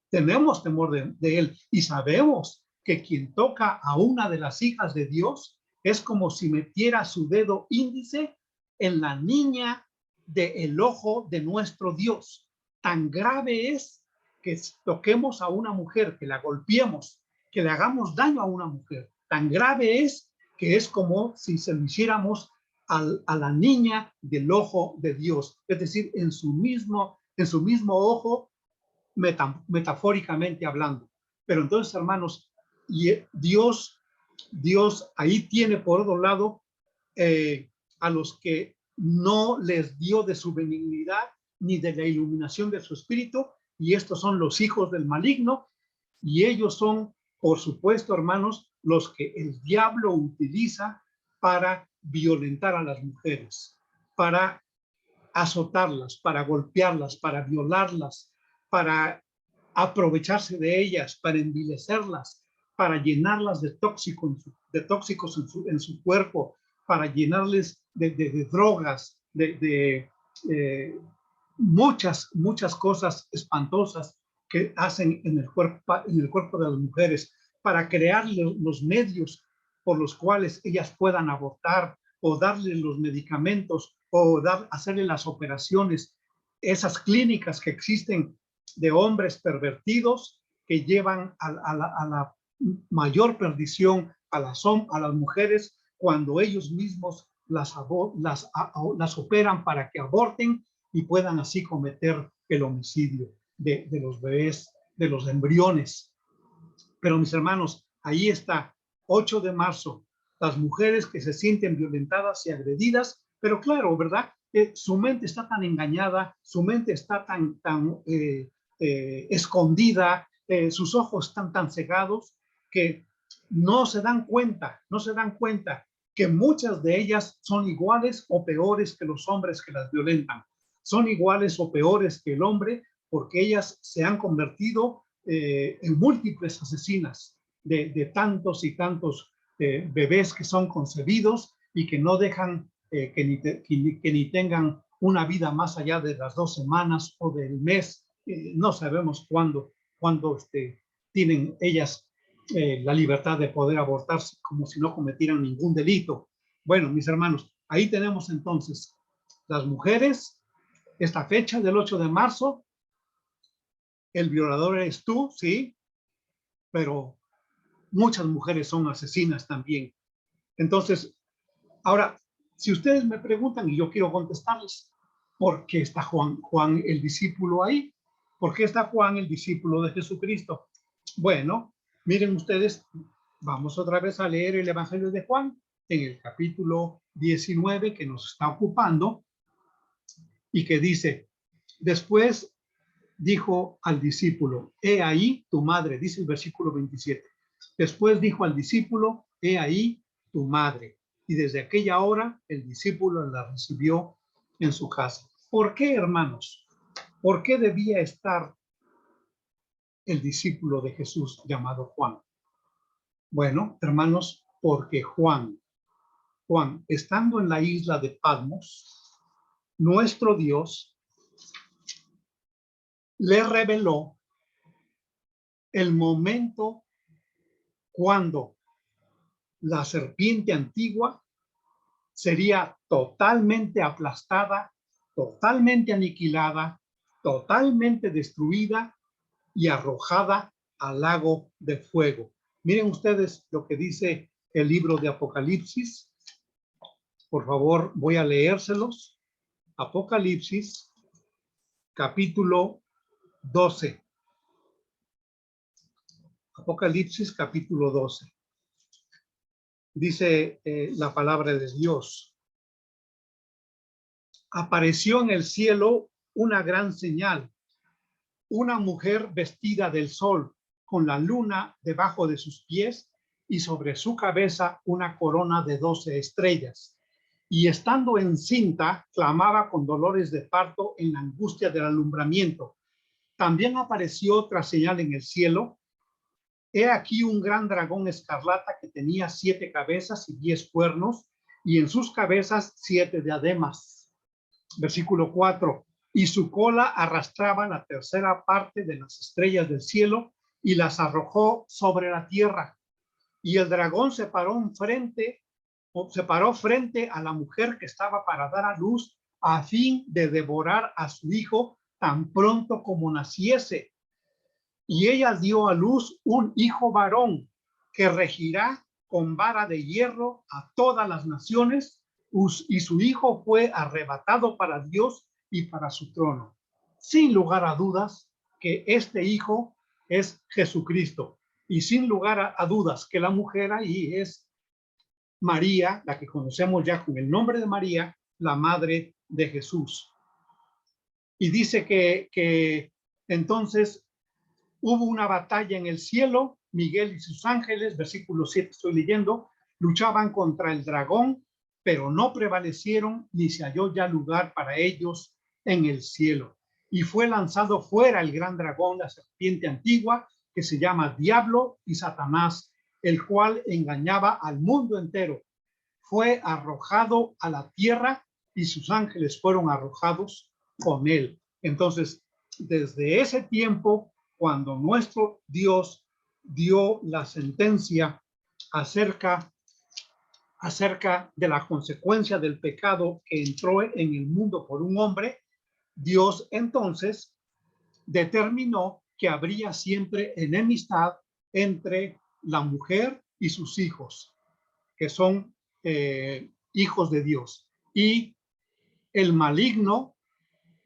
Tenemos temor de él y sabemos que quien toca a una de las hijas de Dios es como si metiera su dedo índice en la niña del ojo de nuestro Dios. Tan grave es que toquemos a una mujer, que la golpeemos, que le hagamos daño a una mujer. Tan grave es que es como si se lo hiciéramos a la niña del ojo de Dios, es decir, en su mismo ojo, metafóricamente hablando. Pero entonces, hermanos, y Dios ahí tiene por otro lado a los que no les dio de su benignidad ni de la iluminación de su espíritu, y estos son los hijos del maligno, y ellos son, por supuesto, hermanos, los que el diablo utiliza para violentar a las mujeres, para azotarlas, para golpearlas, para violarlas, para aprovecharse de ellas, para envilecerlas, para llenarlas de tóxicos en su cuerpo, para llenarles de drogas, muchas cosas espantosas que hacen en el cuerpo de las mujeres, para crear los medios por los cuales ellas puedan abortar, o darle los medicamentos, o hacerle las operaciones, esas clínicas que existen de hombres pervertidos que llevan a la mayor perdición a las mujeres cuando ellos mismos las operan para que aborten y puedan así cometer el homicidio de los bebés, de los embriones. Pero mis hermanos, ahí está, 8 de marzo, las mujeres que se sienten violentadas y agredidas, pero claro, ¿verdad? Su mente está tan engañada, su mente está tan escondida, sus ojos están tan cegados que no se dan cuenta que muchas de ellas son iguales o peores que los hombres que las violentan. Son iguales o peores que el hombre porque ellas se han convertido en múltiples asesinas de tantos y tantos bebés que son concebidos y que no dejan que ni tengan una vida más allá de las 2 semanas o del mes. No sabemos cuándo tienen ellas la libertad de poder abortarse como si no cometieran ningún delito. Bueno, mis hermanos, ahí tenemos entonces las mujeres, esta fecha del 8 de marzo, el violador eres tú, sí, pero muchas mujeres son asesinas también. Entonces, ahora, si ustedes me preguntan y yo quiero contestarles, ¿por qué está Juan el discípulo ahí? ¿Por qué está Juan el discípulo de Jesucristo? Bueno, miren ustedes, vamos otra vez a leer el Evangelio de Juan en el capítulo 19 que nos está ocupando y que dice, después dijo al discípulo, he ahí tu madre, dice el versículo 27. Después dijo al discípulo, he ahí tu madre. Y desde aquella hora el discípulo la recibió en su casa. ¿Por qué, hermanos? ¿Por qué debía estar el discípulo de Jesús llamado Juan? Bueno, hermanos, porque Juan, estando en la isla de Patmos, nuestro Dios le reveló el momento cuando la serpiente antigua sería totalmente aplastada, totalmente aniquilada, totalmente destruida y arrojada al lago de fuego. Miren ustedes lo que dice el libro de Apocalipsis. Por favor, voy a leérselos. Apocalipsis, capítulo 12. Apocalipsis, capítulo 12. Dice la palabra de Dios. Apareció en el cielo una gran señal, una mujer vestida del sol, con la luna debajo de sus pies y sobre su cabeza una corona de 12 estrellas. Y estando encinta, clamaba con dolores de parto en la angustia del alumbramiento. También apareció otra señal en el cielo. He aquí un gran dragón escarlata que tenía 7 cabezas y 10 cuernos, y en sus cabezas 7 diademas. Versículo 4. Y su cola arrastraba la tercera parte de las estrellas del cielo y las arrojó sobre la tierra. Y el dragón se paró frente a la mujer que estaba para dar a luz a fin de devorar a su hijo tan pronto como naciese. Y ella dio a luz un hijo varón que regirá con vara de hierro a todas las naciones, y su hijo fue arrebatado para Dios y para su trono. Sin lugar a dudas que este hijo es Jesucristo, y sin lugar a dudas que la mujer ahí es María, la que conocemos ya con el nombre de María, la madre de Jesús. Y dice que entonces hubo una batalla en el cielo, Miguel y sus ángeles, versículo 7 estoy leyendo, luchaban contra el dragón, pero no prevalecieron, ni se halló ya lugar para ellos en el cielo. Y fue lanzado fuera el gran dragón, la serpiente antigua, que se llama Diablo y Satanás, el cual engañaba al mundo entero. Fue arrojado a la tierra y sus ángeles fueron arrojados con él. Entonces, desde ese tiempo, cuando nuestro Dios dio la sentencia acerca de la consecuencia del pecado que entró en el mundo por un hombre, Dios entonces determinó que habría siempre enemistad entre la mujer y sus hijos, que son hijos de Dios, y el maligno,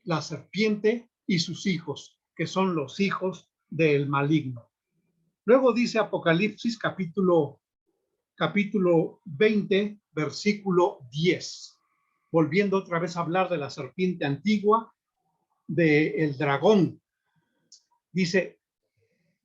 la serpiente y sus hijos, que son los hijos del maligno. Luego dice Apocalipsis capítulo 20, versículo 10, volviendo otra vez a hablar de la serpiente antigua, del dragón. Dice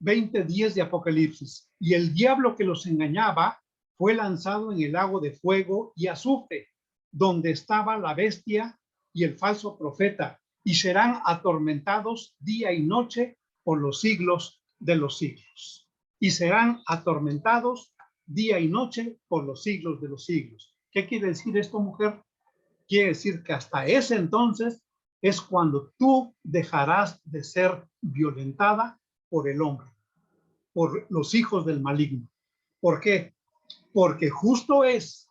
20:10 de Apocalipsis, y el diablo que los engañaba fue lanzado en el lago de fuego y azufre, donde estaba la bestia y el falso profeta, y serán atormentados día y noche por los siglos de los siglos. Y serán atormentados día y noche por los siglos de los siglos. ¿Qué quiere decir esto, mujer? Quiere decir que hasta ese entonces es cuando tú dejarás de ser violentada por el hombre, por los hijos del maligno. ¿Por qué? Porque justo es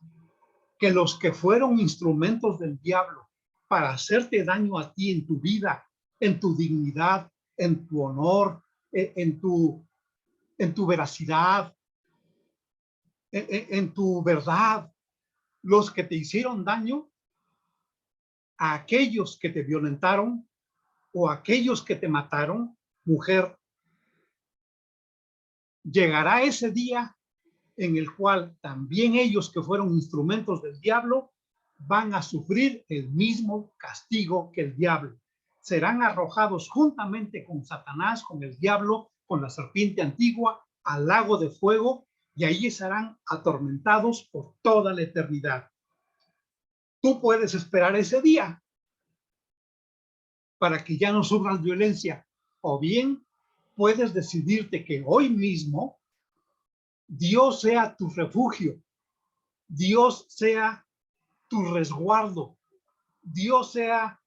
que los que fueron instrumentos del diablo para hacerte daño a ti en tu vida, en tu dignidad, en tu honor, en tu veracidad, en tu verdad, los que te hicieron daño, a aquellos que te violentaron o a aquellos que te mataron, mujer, llegará ese día en el cual también ellos que fueron instrumentos del diablo van a sufrir el mismo castigo que el diablo. Serán arrojados juntamente con Satanás, con el diablo, con la serpiente antigua, al lago de fuego, y ahí serán atormentados por toda la eternidad. Tú puedes esperar ese día para que ya no sufras violencia, o bien puedes decidirte que hoy mismo Dios sea tu refugio, Dios sea tu resguardo, Dios sea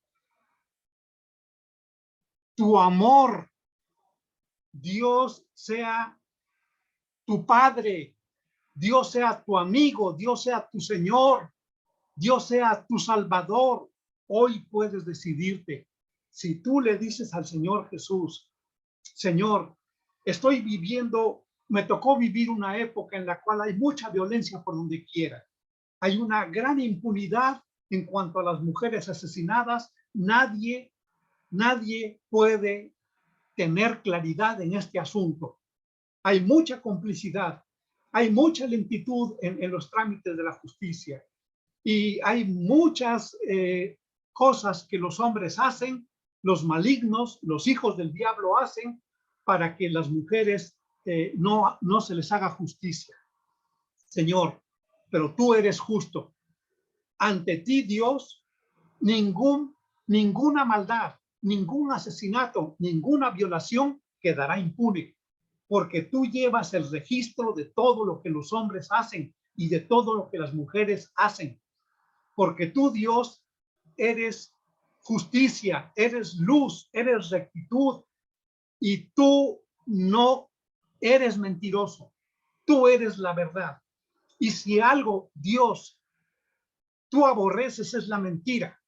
tu amor, Dios sea tu Padre, Dios sea tu amigo, Dios sea tu Señor, Dios sea tu Salvador. Hoy puedes decidirte. Si tú le dices al Señor Jesús, Señor, estoy viviendo, me tocó vivir una época en la cual hay mucha violencia por donde quiera. Hay una gran impunidad en cuanto a las mujeres asesinadas. Nadie puede tener claridad en este asunto. Hay mucha complicidad, hay mucha lentitud en los trámites de la justicia, y hay muchas cosas que los hombres hacen, los malignos, los hijos del diablo hacen para que las mujeres no se les haga justicia. Señor, pero tú eres justo. Ante ti, Dios, ninguna maldad, ningún asesinato, ninguna violación quedará impune, porque tú llevas el registro de todo lo que los hombres hacen y de todo lo que las mujeres hacen. Porque tú, Dios, eres justicia, eres luz, eres rectitud, y tú no eres mentiroso, tú eres la verdad. Y si algo, Dios, tú aborreces, es la mentira.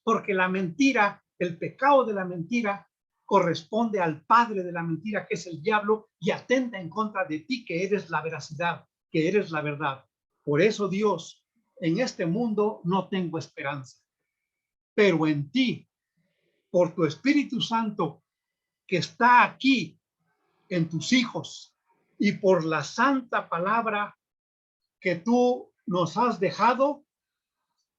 porque la mentira, el pecado de la mentira, corresponde al padre de la mentira, que es el diablo, y atenta en contra de ti, que eres la veracidad, que eres la verdad. Por eso, Dios, en este mundo no tengo esperanza, pero en ti, por tu Espíritu Santo, que está aquí en tus hijos, y por la santa palabra que tú nos has dejado,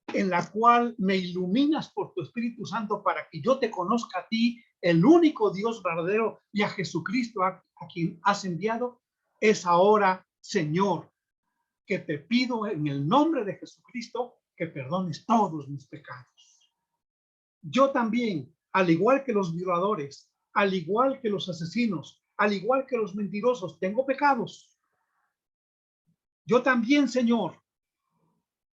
en la cual me iluminas por tu Espíritu Santo para que yo te conozca a ti, el único Dios verdadero, y a Jesucristo a quien has enviado, es ahora, Señor, que te pido en el nombre de Jesucristo que perdones todos mis pecados. Yo también, al igual que los violadores, al igual que los asesinos, al igual que los mentirosos, tengo pecados. Yo también, Señor,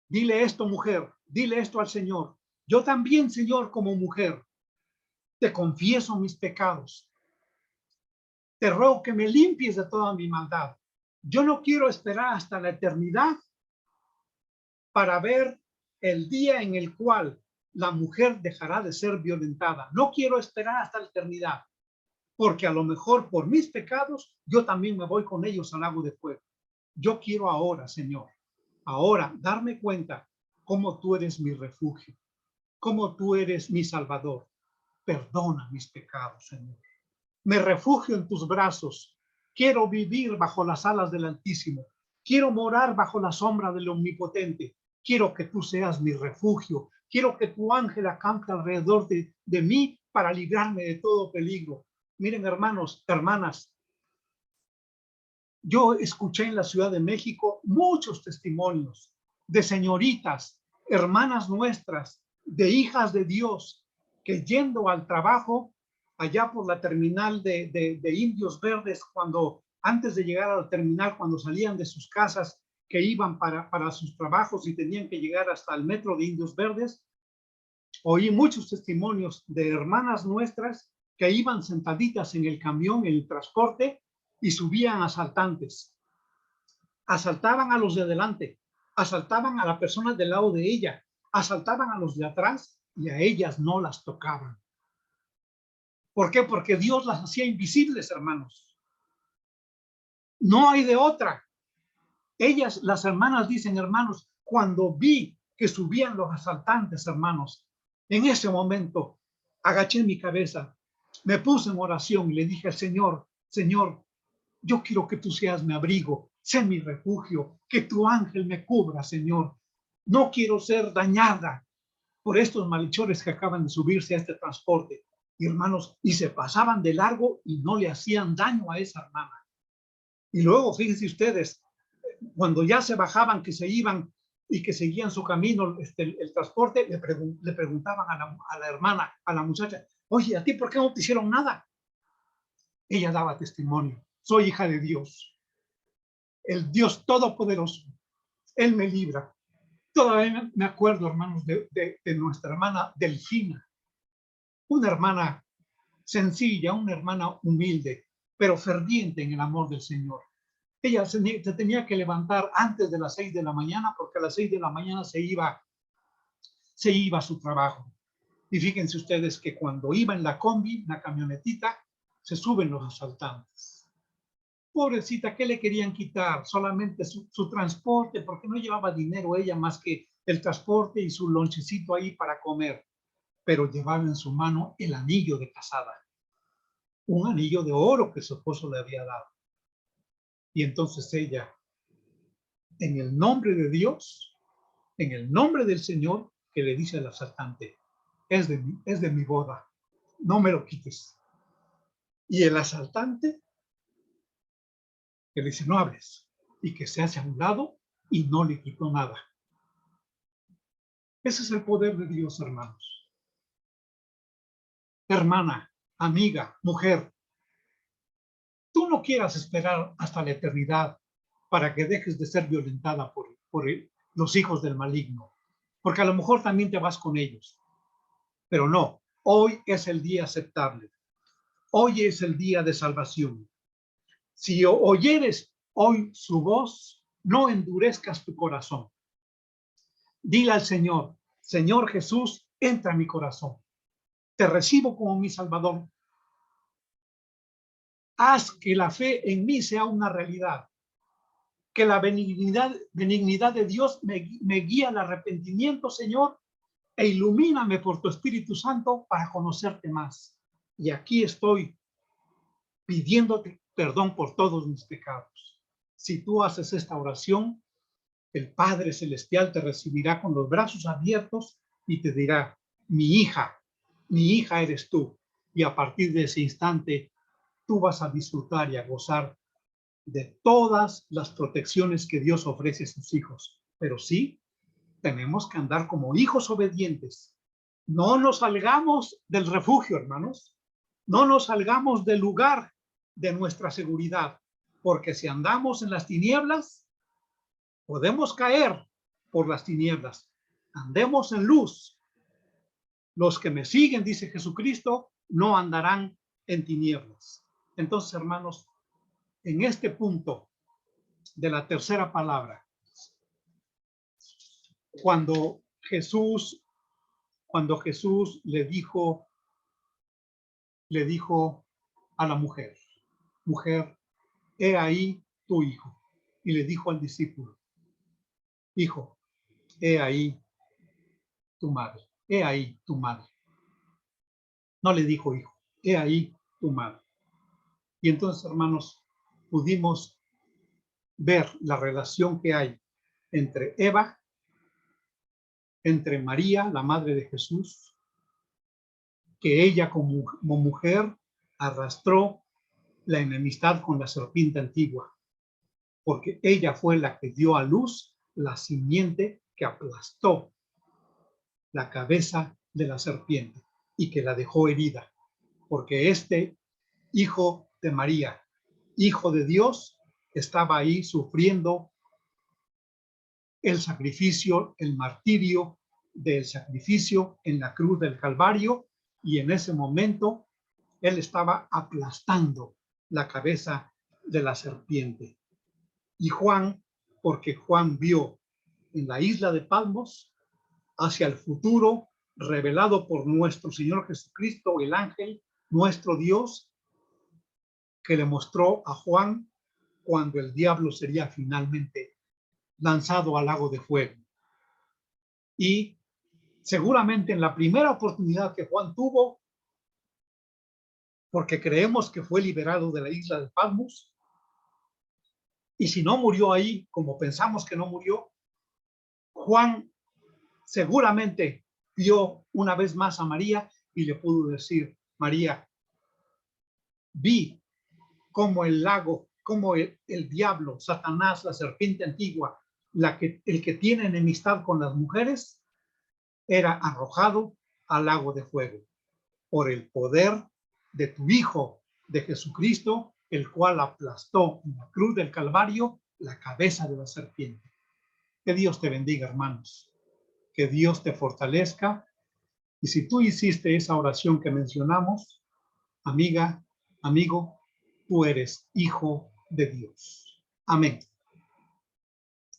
dile esto, mujer, dile esto al Señor. Yo también, Señor, como mujer, te confieso mis pecados. Te ruego que me limpies de toda mi maldad. Yo no quiero esperar hasta la eternidad para ver el día en el cual la mujer dejará de ser violentada. No quiero esperar hasta la eternidad, porque a lo mejor por mis pecados yo también me voy con ellos al lago de fuego. Yo quiero ahora, Señor, ahora darme cuenta cómo tú eres mi refugio, cómo tú eres mi Salvador. Perdona mis pecados, Señor. Me refugio en tus brazos. Quiero vivir bajo las alas del Altísimo. Quiero morar bajo la sombra del Omnipotente. Quiero que tú seas mi refugio. Quiero que tu ángel acampe alrededor de mí para librarme de todo peligro. Miren, hermanos, hermanas, yo escuché en la Ciudad de México muchos testimonios de señoritas, hermanas nuestras, de hijas de Dios, que yendo al trabajo allá por la terminal de Indios Verdes, cuando antes de llegar al terminal, cuando salían de sus casas, que iban para sus trabajos y tenían que llegar hasta el metro de Indios Verdes, oí muchos testimonios de hermanas nuestras que iban sentaditas en el camión, en el transporte, y subían asaltantes. Asaltaban a los de adelante, asaltaban a la persona del lado de ella, asaltaban a los de atrás y a ellas no las tocaban. ¿Por qué? Porque Dios las hacía invisibles, hermanos. No hay de otra. Ellas, las hermanas, dicen, hermanos, cuando vi que subían los asaltantes, hermanos, en ese momento agaché mi cabeza, me puse en oración y le dije al Señor, Señor, yo quiero que tú seas mi abrigo, sé mi refugio, que tu ángel me cubra, Señor. No quiero ser dañada por estos malhechores que acaban de subirse a este transporte. Y hermanos, y se pasaban de largo y no le hacían daño a esa hermana. Y luego, fíjense ustedes, cuando ya se bajaban, que se iban y que seguían su camino, el transporte, le preguntaban a la hermana, a la muchacha, oye, ¿a ti por qué no te hicieron nada? Ella daba testimonio, soy hija de Dios, el Dios Todopoderoso, Él me libra. Todavía me acuerdo, hermanos, de nuestra hermana Delfina, una hermana sencilla, una hermana humilde, pero ferviente en el amor del Señor. Ella se tenía que levantar antes de las 6 de la mañana, porque a las 6 de la mañana se iba a su trabajo. Y fíjense ustedes que cuando iba en la combi, la camionetita, se suben los asaltantes. Pobrecita, ¿qué le querían quitar? Solamente su transporte, porque no llevaba dinero ella más que el transporte y su lonchecito ahí para comer. Pero llevaba en su mano el anillo de casada, un anillo de oro que su esposo le había dado. Y entonces ella, en el nombre de Dios, en el nombre del Señor, que le dice al asaltante, es de mi boda, no me lo quites. Y el asaltante que le dice, no hables, y que se hace a un lado y no le quitó nada. Ese es el poder de Dios, hermanos. Hermana, amiga, mujer, tú no quieras esperar hasta la eternidad para que dejes de ser violentada por los hijos del maligno, porque a lo mejor también te vas con ellos. Pero no, hoy es el día aceptable. Hoy es el día de salvación. Si oyeres hoy su voz, no endurezcas tu corazón. Dile al Señor, Señor Jesús, entra en mi corazón. Te recibo como mi Salvador. Haz que la fe en mí sea una realidad. Que la benignidad de Dios me guíe al arrepentimiento, Señor, e ilumíname por tu Espíritu Santo para conocerte más. Y aquí estoy pidiéndote perdón por todos mis pecados. Si tú haces esta oración, el Padre Celestial te recibirá con los brazos abiertos y te dirá, mi hija eres tú. Y a partir de ese instante, tú vas a disfrutar y a gozar de todas las protecciones que Dios ofrece a sus hijos. Pero sí, tenemos que andar como hijos obedientes. No nos salgamos del refugio, hermanos. No nos salgamos del lugar de nuestra seguridad, porque si andamos en las tinieblas, podemos caer por las tinieblas. Andemos en luz. Los que me siguen, dice Jesucristo, no andarán en tinieblas. Entonces, hermanos, en este punto de la tercera palabra, cuando Jesús le dijo a la mujer, mujer, he ahí tu hijo. Y le dijo al discípulo, hijo, he ahí tu madre, he ahí tu madre. No le dijo hijo, he ahí tu madre. Y entonces, hermanos, pudimos ver la relación que hay entre Eva, entre María, la madre de Jesús, que ella como mujer arrastró la enemistad con la serpiente antigua, porque ella fue la que dio a luz la simiente que aplastó la cabeza de la serpiente y que la dejó herida, porque este hijo de María, hijo de Dios, estaba ahí sufriendo el sacrificio, el martirio del sacrificio en la cruz del Calvario, y en ese momento él estaba aplastando la cabeza de la serpiente. Y Juan, porque Juan vio en la isla de Patmos hacia el futuro revelado por nuestro Señor Jesucristo, el ángel, nuestro Dios, que le mostró a Juan cuando el diablo sería finalmente lanzado al lago de fuego. Y seguramente en la primera oportunidad que Juan tuvo, porque creemos que fue liberado de la isla de Patmos, y si no murió ahí, como pensamos que no murió, Juan seguramente vio una vez más a María y le pudo decir, María, vi cómo el lago, cómo el diablo, Satanás, la serpiente antigua, el que tiene enemistad con las mujeres, era arrojado al lago de fuego por el poder de tu Hijo, de Jesucristo, el cual aplastó en la cruz del Calvario la cabeza de la serpiente. Que Dios te bendiga, hermanos. Que Dios te fortalezca. Y si tú hiciste esa oración que mencionamos, amiga, amigo, tú eres hijo de Dios. Amén.